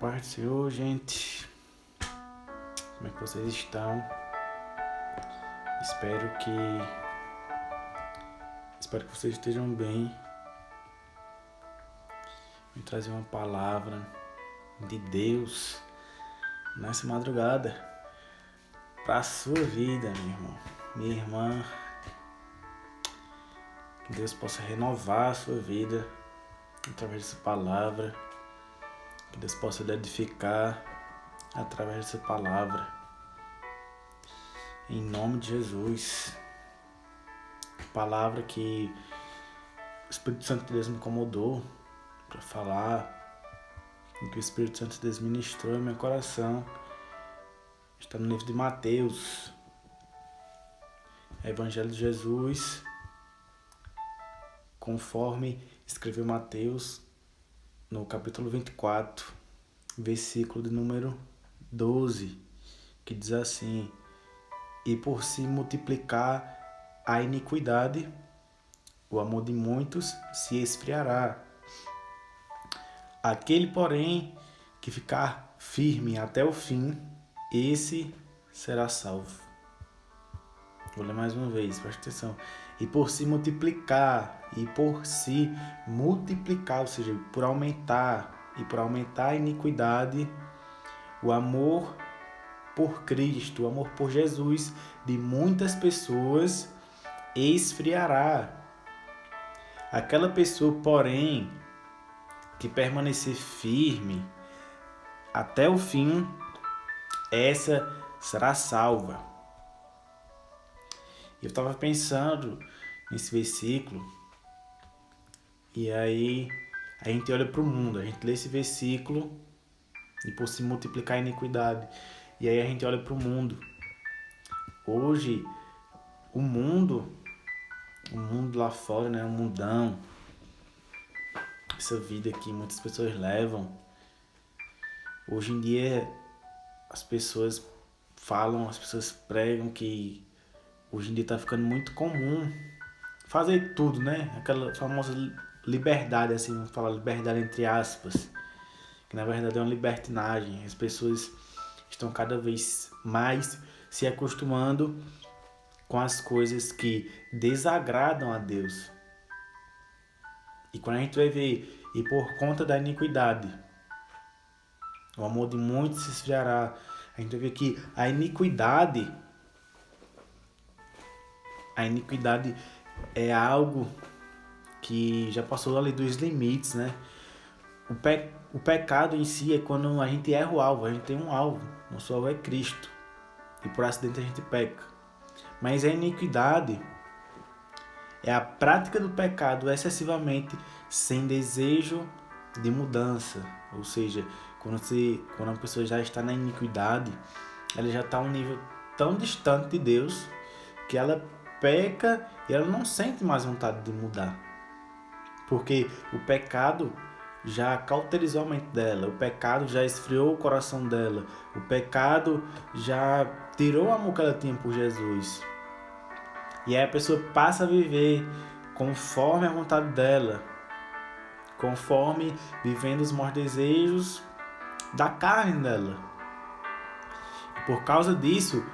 Paz do Senhor, gente. Como é que vocês estão? Espero que vocês estejam bem. Vou trazer uma palavra de Deus nessa madrugada para a sua vida, meu irmão, minha irmã. Que Deus possa renovar a sua vida através dessa palavra. Que Deus possa lhe edificar através dessa palavra. Em nome de Jesus. Palavra que o Espírito Santo de Deus me incomodou para falar. E que o Espírito Santo de Deus ministrou em meu coração. Está no livro de Mateus. Evangelho de Jesus, conforme escreveu Mateus no capítulo 24, versículo de número 12, que diz assim: e por se multiplicar a iniquidade, o amor de muitos se esfriará. Aquele, porém, que ficar firme até o fim, esse será salvo. Vou ler mais uma vez, presta atenção. E por se multiplicar, ou seja, por aumentar a iniquidade, o amor por Cristo, o amor por Jesus de muitas pessoas esfriará. Aquela pessoa, porém, que permanecer firme até o fim, essa será salva. Eu estava pensando nesse versículo, e aí a gente olha para o mundo, a gente lê esse versículo, e por se multiplicar a iniquidade, e aí a gente olha para o mundo. Hoje, o mundo lá fora, né, o mundão, essa vida que muitas pessoas levam, hoje em dia as pessoas falam, as pessoas pregam que hoje em dia está ficando muito comum fazer tudo, né? Aquela famosa liberdade, assim, vamos falar liberdade entre aspas, que na verdade é uma libertinagem. As pessoas estão cada vez mais se acostumando com as coisas que desagradam a Deus. E quando a gente vai ver, e por conta da iniquidade, o amor de muitos se esfriará, a gente vai ver que a iniquidade é algo que já passou ali dos limites, né? O pecado em si é quando a gente erra o alvo, a gente tem um alvo, nosso alvo é Cristo, e por acidente a gente peca. Mas a iniquidade é a prática do pecado excessivamente sem desejo de mudança, ou seja, quando a pessoa já está na iniquidade, ela já está a um nível tão distante de Deus que ela peca e ela não sente mais vontade de mudar. Porque o pecado já cauterizou a mente dela, o pecado já esfriou o coração dela, o pecado já tirou o amor que ela tinha por Jesus. E aí a pessoa passa a viver conforme a vontade dela, conforme vivendo os maus desejos da carne dela. Por causa disso,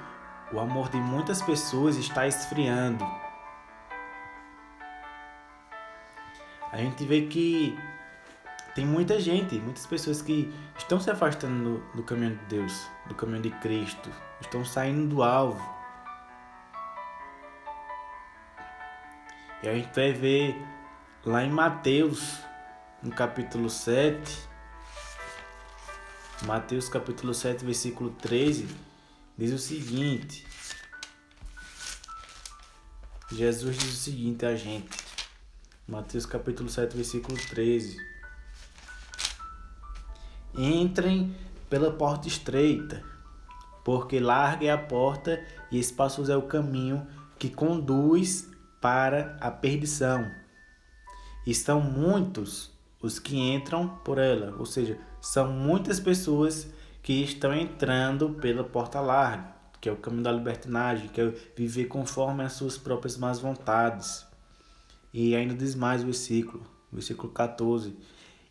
o amor de muitas pessoas está esfriando. A gente vê que tem muitas pessoas que estão se afastando do caminho de Deus, do caminho de Cristo, estão saindo do alvo. E a gente vai ver lá em Mateus, no capítulo 7, Mateus capítulo 7, versículo 13, diz o seguinte: Jesus diz o seguinte a gente, Mateus capítulo 7, versículo 13: entrem pela porta estreita, porque larga é a porta e espaçoso é o caminho que conduz para a perdição, e são muitos os que entram por ela, ou seja, são muitas pessoas que estão entrando pela porta larga, que é o caminho da libertinagem, que é viver conforme as suas próprias más vontades. E ainda diz mais o versículo 14: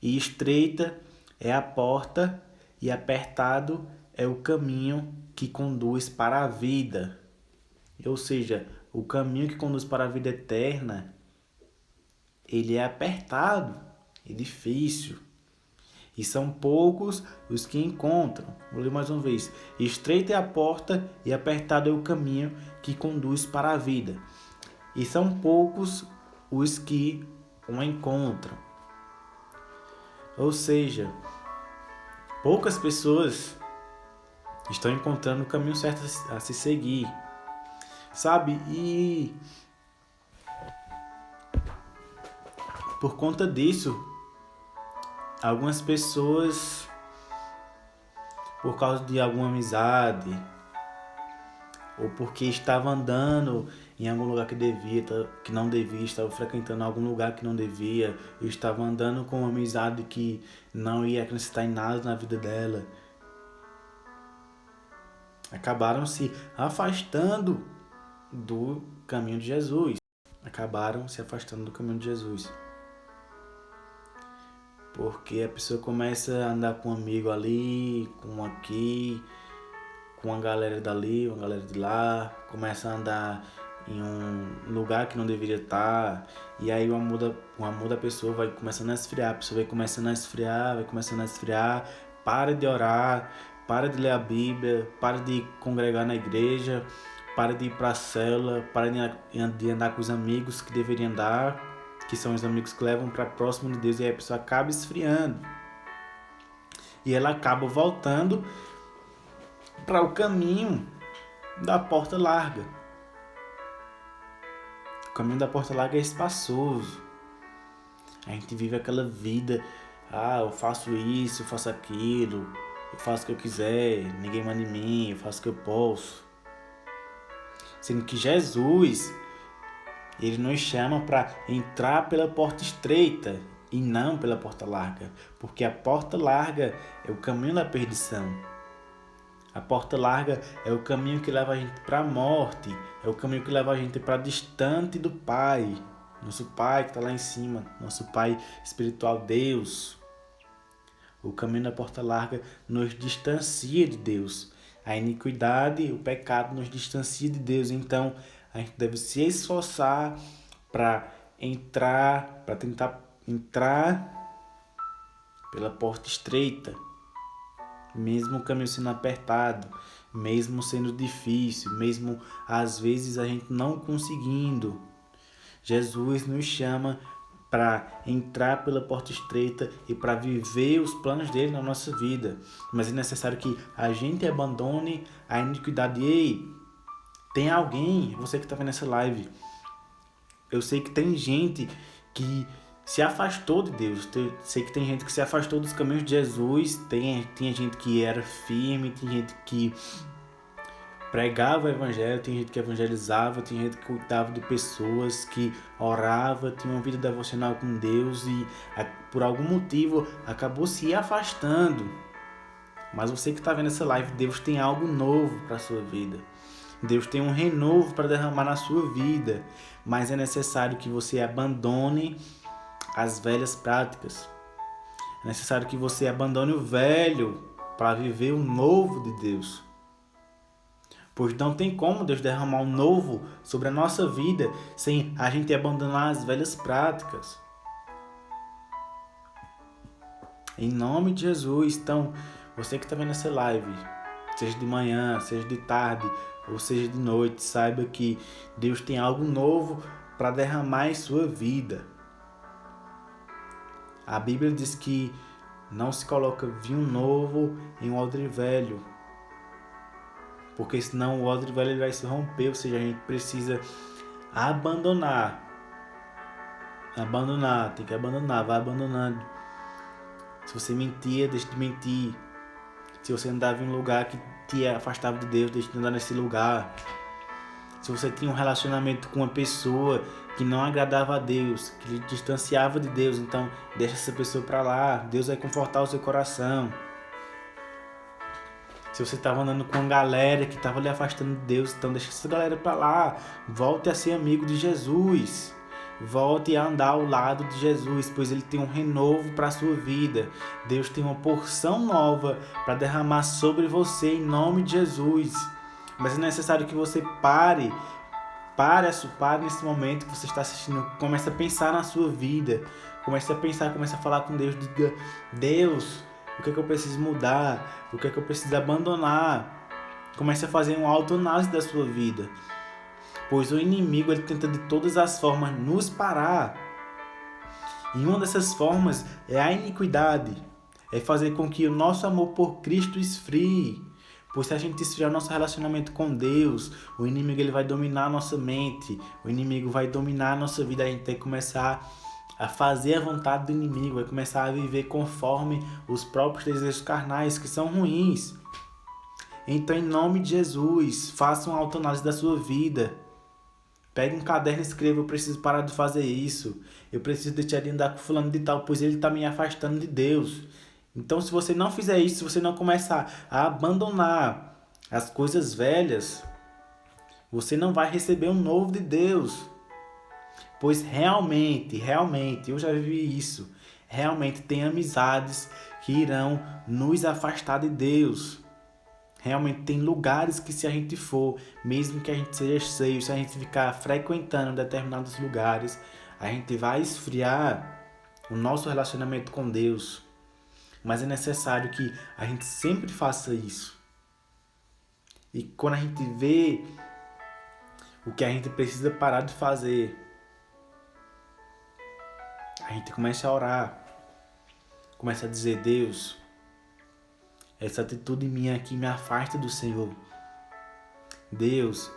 e estreita é a porta e apertado é o caminho que conduz para a vida. Ou seja, o caminho que conduz para a vida eterna, ele é apertado, é difícil. E são poucos os que encontram. Vou ler mais uma vez. Estreita é a porta e apertado é o caminho que conduz para a vida. E são poucos os que o encontram. Ou seja, poucas pessoas estão encontrando o caminho certo a se seguir. Sabe? E por conta disso, algumas pessoas, por causa de alguma amizade, ou porque estava andando em algum lugar que não devia, estava frequentando algum lugar que não devia, estava andando com uma amizade que não ia acrescentar em nada na vida dela, acabaram se afastando do caminho de Jesus. Acabaram se afastando do caminho de Jesus. Porque a pessoa começa a andar com um amigo ali, com um aqui, com uma galera dali, uma galera de lá, começa a andar em um lugar que não deveria estar, e aí o amor da pessoa vai começando a esfriar, a pessoa vai começando a esfriar, para de orar, para de ler a Bíblia, para de congregar na igreja, para de ir para a célula, para de andar com os amigos que deveriam andar, que são os amigos que levam para próximo de Deus, e aí a pessoa acaba esfriando. E ela acaba voltando para o caminho da porta larga. O caminho da porta larga é espaçoso. A gente vive aquela vida, eu faço isso, eu faço aquilo, eu faço o que eu quiser, ninguém manda em mim, eu faço o que eu posso. Sendo que Jesus, ele nos chama para entrar pela porta estreita e não pela porta larga, porque a porta larga é o caminho da perdição. A porta larga é o caminho que leva a gente para a morte, é o caminho que leva a gente para distante do Pai, nosso Pai que está lá em cima, nosso Pai espiritual, Deus. O caminho da porta larga nos distancia de Deus. A iniquidade, o pecado nos distancia de Deus. Então, a gente deve se esforçar para tentar entrar pela porta estreita. Mesmo o caminho sendo apertado, mesmo sendo difícil, mesmo às vezes a gente não conseguindo, Jesus nos chama para entrar pela porta estreita e para viver os planos dele na nossa vida. Mas é necessário que a gente abandone a iniquidade. Ei, tem alguém, você que está vendo essa live, eu sei que tem gente que se afastou de Deus. Eu sei que tem gente que se afastou dos caminhos de Jesus. Tinha gente que era firme, tem gente que pregava o evangelho, tem gente que evangelizava, tem gente que cuidava de pessoas, que orava, tinha uma vida devocional com Deus e por algum motivo acabou se afastando. Mas você que está vendo essa live, Deus tem algo novo para a sua vida. Deus tem um renovo para derramar na sua vida, mas é necessário que você abandone as velhas práticas. É necessário que você abandone o velho para viver o novo de Deus. Pois não tem como Deus derramar o novo sobre a nossa vida sem a gente abandonar as velhas práticas. Em nome de Jesus. Então, você que está vendo essa live, seja de manhã, seja de tarde, ou seja de noite, saiba que Deus tem algo novo para derramar em sua vida. A Bíblia diz que não se coloca vinho novo em um odre velho, porque senão o odre velho vai se romper, ou seja, a gente precisa abandonar, tem que abandonar, vai abandonando. Se você mentia, deixe de mentir. Se você andava em um lugar que te afastava de Deus, deixe de andar nesse lugar. Se você tinha um relacionamento com uma pessoa que não agradava a Deus, que lhe distanciava de Deus, então deixa essa pessoa para lá. Deus vai confortar o seu coração. Se você estava andando com uma galera que estava lhe afastando de Deus, então deixa essa galera para lá. Volte a ser amigo de Jesus. Volte a andar ao lado de Jesus, pois Ele tem um renovo para a sua vida. Deus tem uma porção nova para derramar sobre você em nome de Jesus. Mas é necessário que você pare nesse momento que você está assistindo, comece a pensar na sua vida, comece a pensar, comece a falar com Deus, diga: Deus, o que é que eu preciso mudar? O que é que eu preciso abandonar? Comece a fazer uma autoanálise da sua vida, pois o inimigo ele tenta de todas as formas nos parar, e uma dessas formas é a iniquidade, é fazer com que o nosso amor por Cristo esfrie. Pois se a gente esfriar o nosso relacionamento com Deus, o inimigo ele vai dominar a nossa mente, o inimigo vai dominar a nossa vida, a gente tem que começar a fazer a vontade do inimigo, vai começar a viver conforme os próprios desejos carnais, que são ruins. Então, em nome de Jesus, faça uma autoanálise da sua vida. Pegue um caderno e escreva: eu preciso parar de fazer isso, eu preciso deixar de andar com fulano de tal, pois ele está me afastando de Deus. Então, se você não fizer isso, se você não começar a abandonar as coisas velhas, você não vai receber um novo de Deus. Pois realmente, eu já vivi isso. Realmente tem amizades que irão nos afastar de Deus. Realmente tem lugares que se a gente for, mesmo que a gente seja cheio, se a gente ficar frequentando determinados lugares, a gente vai esfriar o nosso relacionamento com Deus. Mas é necessário que a gente sempre faça isso. E quando a gente vê o que a gente precisa parar de fazer, a gente começa a orar, começa a dizer: Deus, essa atitude minha aqui me afasta do Senhor. Deus,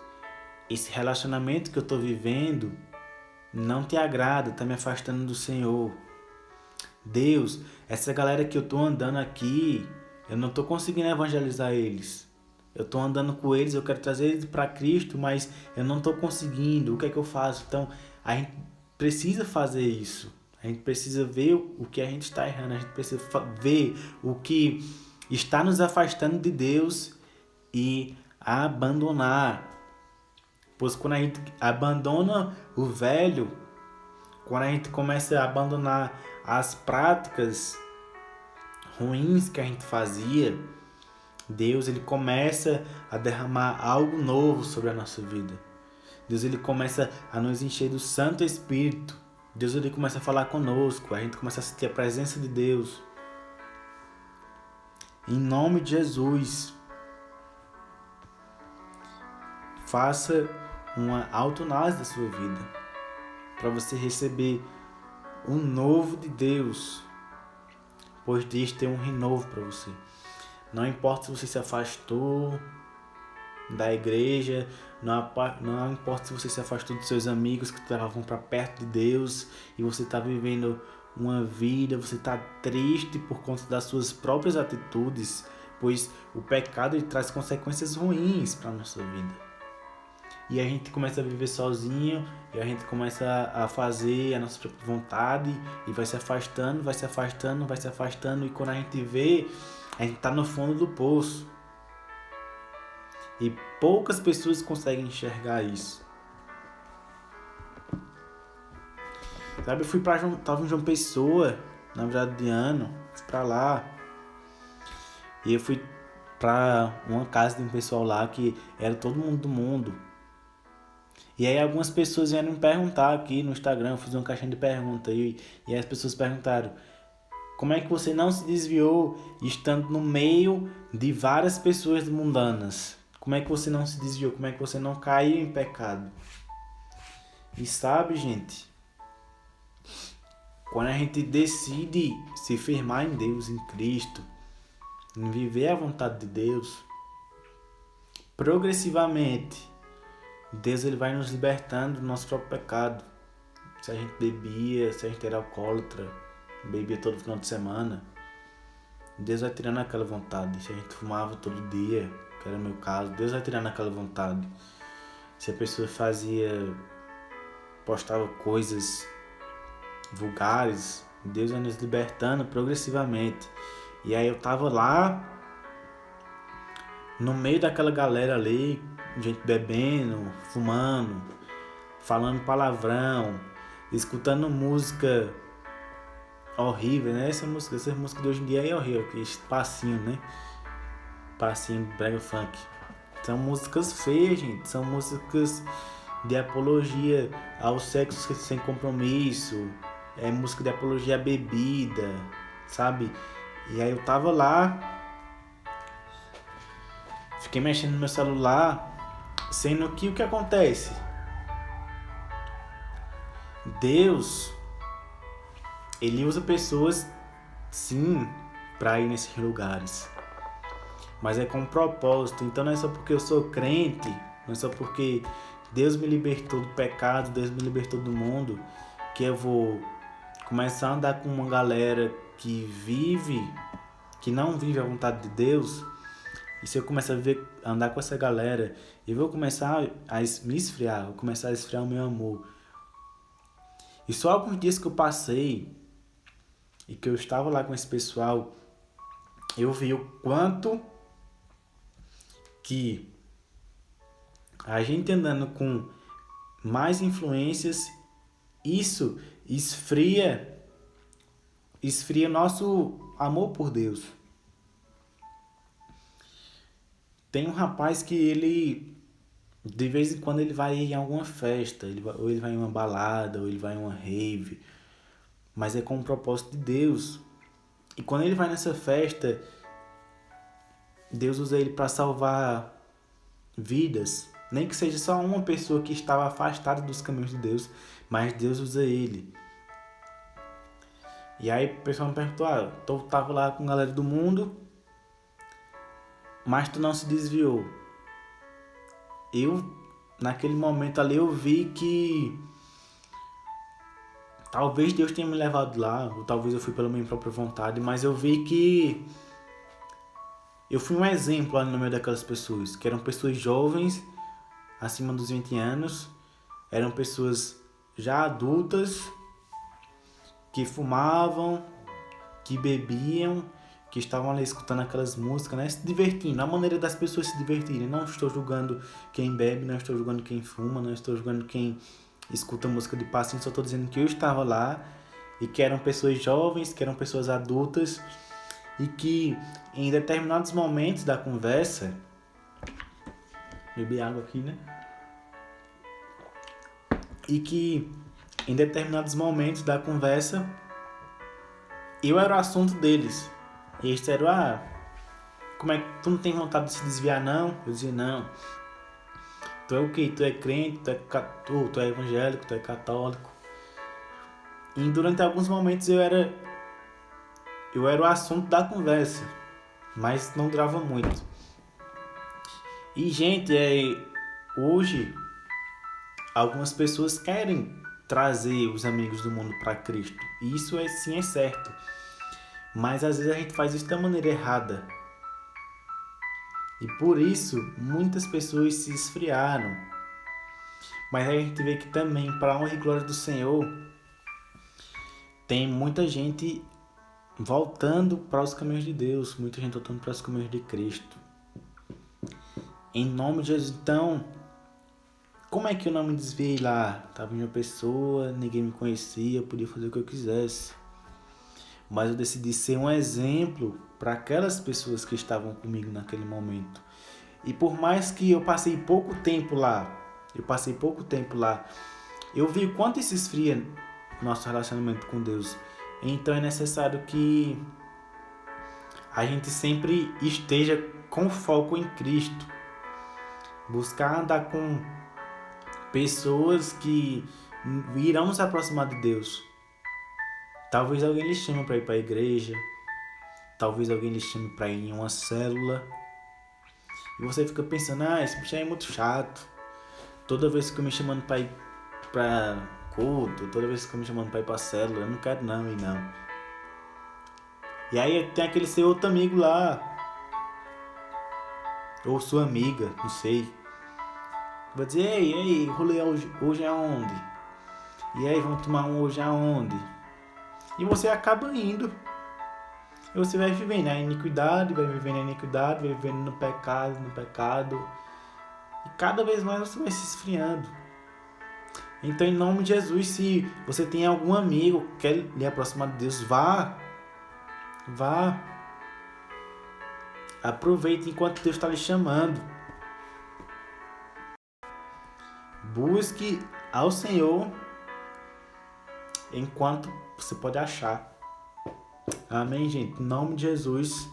esse relacionamento que eu estou vivendo não te agrada, está me afastando do Senhor. Deus, essa galera que eu estou andando aqui, eu não estou conseguindo evangelizar eles. Eu estou andando com eles, eu quero trazer eles para Cristo, mas eu não estou conseguindo. O que é que eu faço? Então, a gente precisa fazer isso. A gente precisa ver o que a gente está errando. A gente precisa ver o que está nos afastando de Deus e abandonar. Pois quando a gente abandona o velho, quando a gente começa a abandonar as práticas ruins que a gente fazia, Deus ele começa a derramar algo novo sobre a nossa vida. Deus ele começa a nos encher do Santo Espírito. Deus ele começa a falar conosco, a gente começa a sentir a presença de Deus. Em nome de Jesus, faça uma autoanálise da sua vida, para você receber um novo de Deus, pois Deus tem um renovo para você. Não importa se você se afastou da igreja, não importa se você se afastou dos seus amigos que estavam para perto de Deus e você está vivendo uma vida, você está triste por conta das suas próprias atitudes, pois o pecado ele traz consequências ruins para a nossa vida. E a gente começa a viver sozinho, e a gente começa a fazer a nossa própria vontade, e vai se afastando, e quando a gente vê, a gente está no fundo do poço. E poucas pessoas conseguem enxergar isso. Sabe, eu fui tava em João Pessoa, na verdade de ano, fui pra lá, e eu fui pra uma casa de um pessoal lá que era todo mundo do mundo. E aí algumas pessoas vieram me perguntar aqui no Instagram, eu fiz uma caixinha de pergunta e as pessoas perguntaram: como é que você não se desviou estando no meio de várias pessoas mundanas? Como é que você não se desviou? Como é que você não caiu em pecado? E sabe, gente, quando a gente decide se firmar em Deus, em Cristo, em viver a vontade de Deus, progressivamente, Deus ele vai nos libertando do nosso próprio pecado. Se a gente bebia, se a gente era alcoólatra, bebia todo final de semana, Deus vai tirando aquela vontade. Se a gente fumava todo dia, que era o meu caso, Deus vai tirando aquela vontade. Se a pessoa postava coisas vulgares, Deus vai nos libertando progressivamente. E aí eu tava lá, no meio daquela galera ali, gente bebendo, fumando, falando palavrão. escutando música horrível, né? Essa música de hoje em dia é horrível, que esse passinho, né? Passinho, brega funk. São músicas feias, gente. São músicas de apologia ao sexo sem compromisso. É música de apologia à bebida, sabe? E aí eu tava lá, fiquei mexendo no meu celular, sendo que o que acontece? Deus, ele usa pessoas, sim, para ir nesses lugares. Mas é com um propósito. Então não é só porque eu sou crente, não é só porque Deus me libertou do pecado, Deus me libertou do mundo, que eu vou começar a andar com uma galera que não vive a vontade de Deus. E se eu começar a andar com essa galera, eu vou começar a me esfriar, vou começar a esfriar o meu amor. E só alguns dias que eu passei e que eu estava lá com esse pessoal, eu vi o quanto que a gente andando com mais influências, isso esfria nosso amor por Deus. Tem um rapaz que ele, de vez em quando, ele vai em alguma festa, ou ele vai em uma balada, ou ele vai em uma rave, mas é com o propósito de Deus. E quando ele vai nessa festa, Deus usa ele para salvar vidas. Nem que seja só uma pessoa que estava afastada dos caminhos de Deus, mas Deus usa ele. E aí o pessoal me perguntou, tu tava lá com a galera do mundo, mas tu não se desviou. Naquele momento ali, eu vi que talvez Deus tenha me levado lá, ou talvez eu fui pela minha própria vontade, mas eu vi que eu fui um exemplo ali no meio daquelas pessoas, que eram pessoas jovens, acima dos 20 anos, eram pessoas já adultas, que fumavam, que bebiam, que estavam ali escutando aquelas músicas, né? Se divertindo, a maneira das pessoas se divertirem. Não estou julgando quem bebe, não estou julgando quem fuma, não estou julgando quem escuta música de passinho, só estou dizendo que eu estava lá e que eram pessoas jovens, que eram pessoas adultas e que em determinados momentos da conversa, bebi água aqui, né? E que em determinados momentos da conversa eu era o assunto deles. E eles disseram, como é que tu não tem vontade de se desviar não? Eu dizia, não. Tu é o quê? Tu é crente, tu é evangélico, tu é católico. E durante alguns momentos eu era o assunto da conversa, mas não durava muito. E gente, hoje algumas pessoas querem trazer os amigos do mundo para Cristo. E isso sim é certo. Mas às vezes a gente faz isso da maneira errada. E por isso muitas pessoas se esfriaram. Mas aí a gente vê que também, para a honra e glória do Senhor, tem muita gente voltando para os caminhos de Deus, muita gente voltando para os caminhos de Cristo. Em nome de Jesus, então, como é que eu não me desviei lá? Estava em uma pessoa, ninguém me conhecia, eu podia fazer o que eu quisesse. Mas eu decidi ser um exemplo para aquelas pessoas que estavam comigo naquele momento. E por mais que eu passei pouco tempo lá, eu vi o quanto isso esfria nosso relacionamento com Deus. Então é necessário que a gente sempre esteja com foco em Cristo. Buscar andar com pessoas que irão se aproximar de Deus. Talvez alguém lhe chame para ir para a igreja. Talvez alguém lhe chame para ir em uma célula. E você fica pensando, esse bicho é muito chato. Toda vez que ficam me chamando para ir para culto, toda vez que ficam me chamando para ir para célula, eu não quero não ir não. E aí tem aquele seu outro amigo lá. Ou sua amiga, não sei. Vai dizer, ei, rolê hoje aonde? E aí, vamos tomar um hoje aonde? E você acaba indo. E você vai vivendo a iniquidade, vai vivendo no pecado. E cada vez mais você vai se esfriando. Então, em nome de Jesus, se você tem algum amigo que quer lhe aproximar de Deus, vá. Aproveite enquanto Deus está lhe chamando. Busque ao Senhor enquanto você pode achar. Amém, gente? Em nome de Jesus,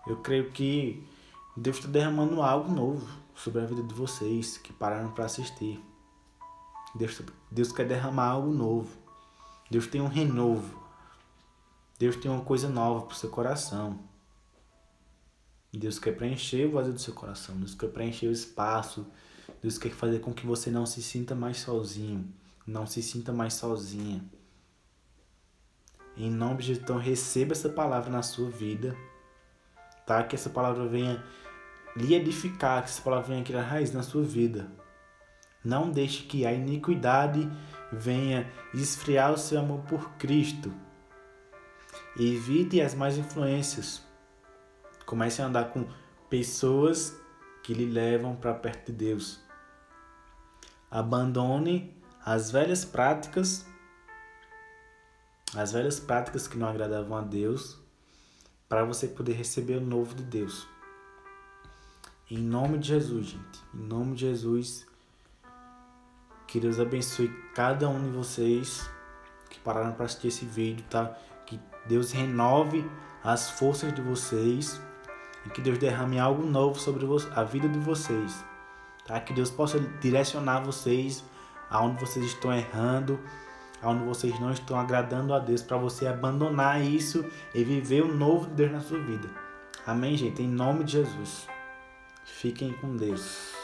eu creio que Deus está derramando algo novo sobre a vida de vocês que pararam para assistir. Deus quer derramar algo novo. Deus tem um renovo. Deus tem uma coisa nova para o seu coração. Deus quer preencher o vazio do seu coração. Deus quer preencher o espaço. Deus quer fazer com que você não se sinta mais sozinho. Não se sinta mais sozinha. Em nome de Jesus, então receba essa palavra na sua vida. Tá? Que essa palavra venha lhe edificar. Que essa palavra venha criar raiz na sua vida. Não deixe que a iniquidade venha esfriar o seu amor por Cristo. Evite as más influências. Comece a andar com pessoas que lhe levam para perto de Deus. Abandone as velhas práticas que não agradavam a Deus, para você poder receber o novo de Deus. Em nome de Jesus, gente. Em nome de Jesus, que Deus abençoe cada um de vocês que pararam para assistir esse vídeo, tá? Que Deus renove as forças de vocês e que Deus derrame algo novo sobre a vida de vocês, tá? Que Deus possa direcionar vocês aonde vocês estão errando, aonde vocês não estão agradando a Deus, para você abandonar isso e viver o novo de Deus na sua vida. Amém, gente? Em nome de Jesus. Fiquem com Deus.